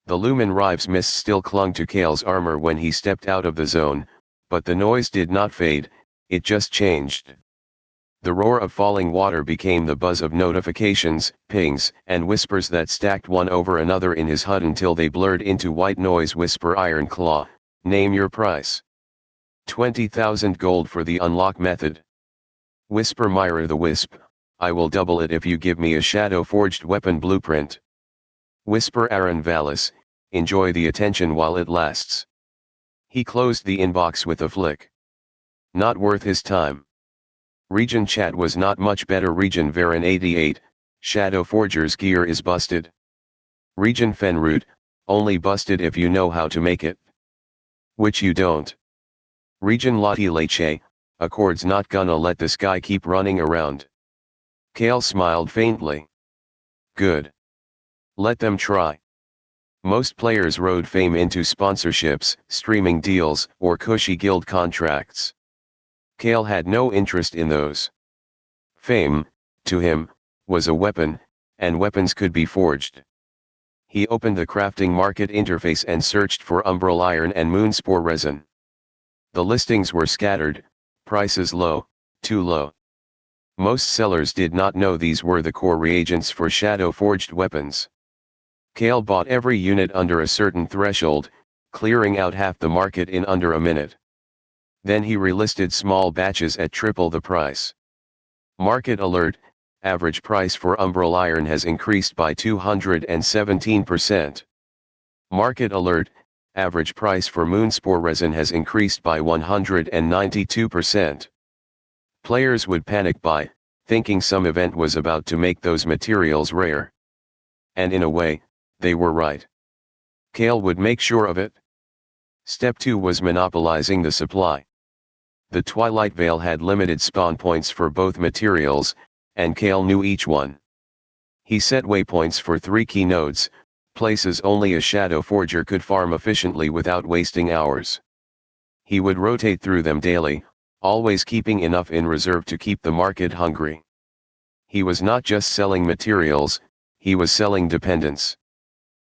The Lumen Rive's mist still clung to Kael's armor when he stepped out of the zone, but the noise did not fade, it just changed. The roar of falling water became the buzz of notifications, pings, and whispers that stacked one over another in his HUD until they blurred into white noise. Whisper Ironclaw, name your price. 20,000 gold for the unlock method. Whisper Myra the Wisp, I will double it if you give me a shadow-forged weapon blueprint. Whisper Aaron Vallis, enjoy the attention while it lasts. He closed the inbox with a flick. Not worth his time. Region chat was not much better. Region Varen 88, Shadowforger's gear is busted. Region Fenroot, only busted if you know how to make it. Which you don't. Region Lottie Leche, Accord's not gonna let this guy keep running around. Kael smiled faintly. Good. Let them try. Most players rode fame into sponsorships, streaming deals, or cushy guild contracts. Kael had no interest in those. Fame, to him, was a weapon, and weapons could be forged. He opened the crafting market interface and searched for umbral iron and moonspore resin. The listings were scattered, prices low, too low. Most sellers did not know these were the core reagents for shadow-forged weapons. Kael bought every unit under a certain threshold, clearing out half the market in under a minute. Then he relisted small batches at triple the price. Market alert, average price for umbral iron has increased by 217%. Market alert, average price for moonspore resin has increased by 192%. Players would panic buy, thinking some event was about to make those materials rare. And in a way, they were right. Kael would make sure of it. Step 2 was monopolizing the supply. The Twilight Veil had limited spawn points for both materials, and Kael knew each one. He set waypoints for 3 key nodes, places only a Shadow Forger could farm efficiently without wasting hours. He would rotate through them daily, always keeping enough in reserve to keep the market hungry. He was not just selling materials, he was selling dependence.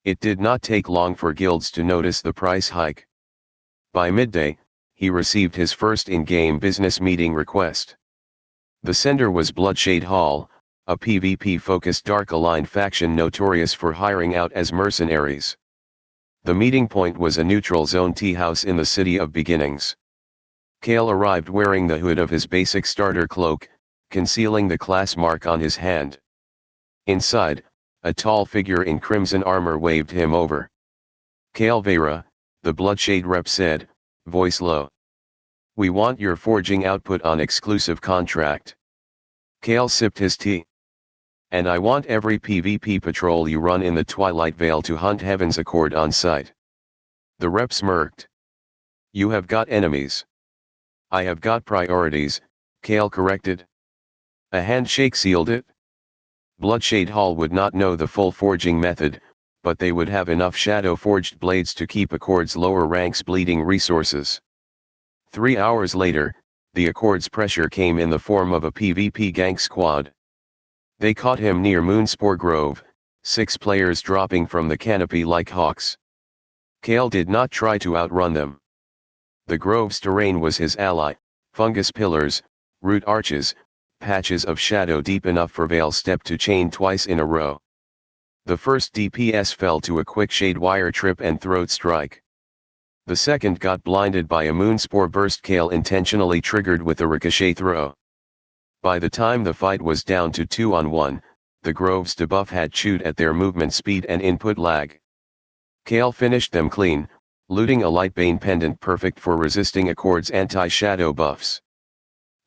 It did not take long for guilds to notice the price hike. By midday, he received his first in-game business meeting request. The sender was Bloodshade Hall, a PvP-focused Dark-aligned faction notorious for hiring out as mercenaries. The meeting point was a neutral zone tea house in the City of Beginnings. Kael arrived wearing the hood of his basic starter cloak, concealing the class mark on his hand. Inside, a tall figure in crimson armor waved him over. Kael Vera, the Bloodshade rep said, voice low. We want your forging output on exclusive contract. Kael sipped his tea. And I want every PvP patrol you run in the Twilight Veil to hunt Heaven's Accord on site. The rep smirked. You have got enemies. I have got priorities, Kael corrected. A handshake sealed it. Bloodshade Hall would not know the full forging method, but they would have enough shadow-forged blades to keep Accord's lower ranks bleeding resources. 3 hours later, the Accord's pressure came in the form of a PvP gank squad. They caught him near Moonspore Grove, 6 players dropping from the canopy like hawks. Kael did not try to outrun them. The Grove's terrain was his ally, fungus pillars, root arches, patches of shadow deep enough for Veil Step to chain twice in a row. The first DPS fell to a quick shade wire trip and throat strike. The second got blinded by a Moonspore burst Kael intentionally triggered with a ricochet throw. By the time the fight was down to 2-on-1, the Grove's debuff had chewed at their movement speed and input lag. Kael finished them clean, looting a light bane pendant perfect for resisting Accord's anti-shadow buffs.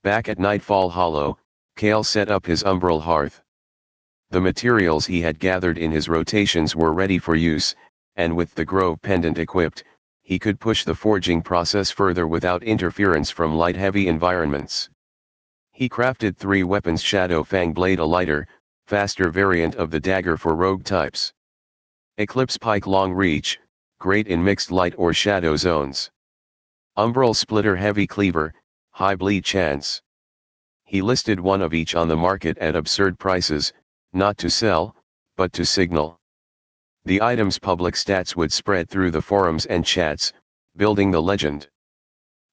Back at Nightfall Hollow, Kael set up his umbral hearth. The materials he had gathered in his rotations were ready for use, and with the Grove pendant equipped, he could push the forging process further without interference from light-heavy environments. He crafted 3 weapons: Shadow Fang Blade, a lighter, faster variant of the dagger for rogue types. Eclipse Pike, long reach, great in mixed light or shadow zones. Umbral Splitter, heavy cleaver, high bleed chance. He listed one of each on the market at absurd prices, not to sell, but to signal. The item's public stats would spread through the forums and chats, building the legend.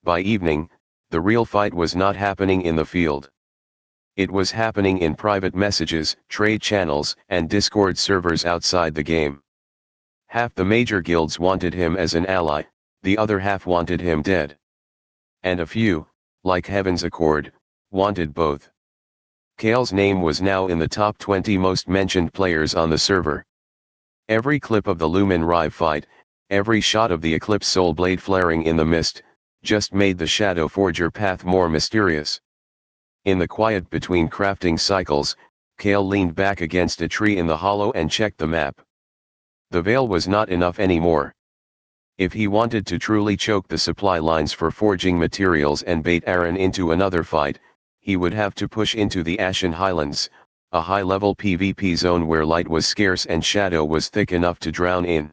By evening, the real fight was not happening in the field. It was happening in private messages, trade channels, and Discord servers outside the game. Half the major guilds wanted him as an ally, the other half wanted him dead. And a few, like Heaven's Accord, wanted both. Kael's name was now in the top 20 most mentioned players on the server. Every clip of the Lumen Rive fight, every shot of the Eclipse Soul Blade flaring in the mist, just made the Shadowforger path more mysterious. In the quiet between crafting cycles, Kael leaned back against a tree in the hollow and checked the map. The veil was not enough anymore. If he wanted to truly choke the supply lines for forging materials and bait Aaron into another fight, he would have to push into the Ashen Highlands, a high-level PvP zone where light was scarce and shadow was thick enough to drown in.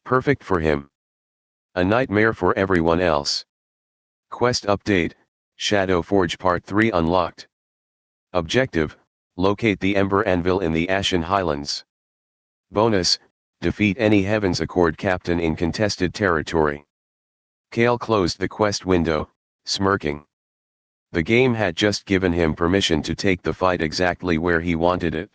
Perfect for him. A nightmare for everyone else. Quest update, Shadowforge Part 3 unlocked. Objective, locate the Ember Anvil in the Ashen Highlands. Bonus, defeat any Heaven's Accord captain in contested territory. Kael closed the quest window, smirking. The game had just given him permission to take the fight exactly where he wanted it.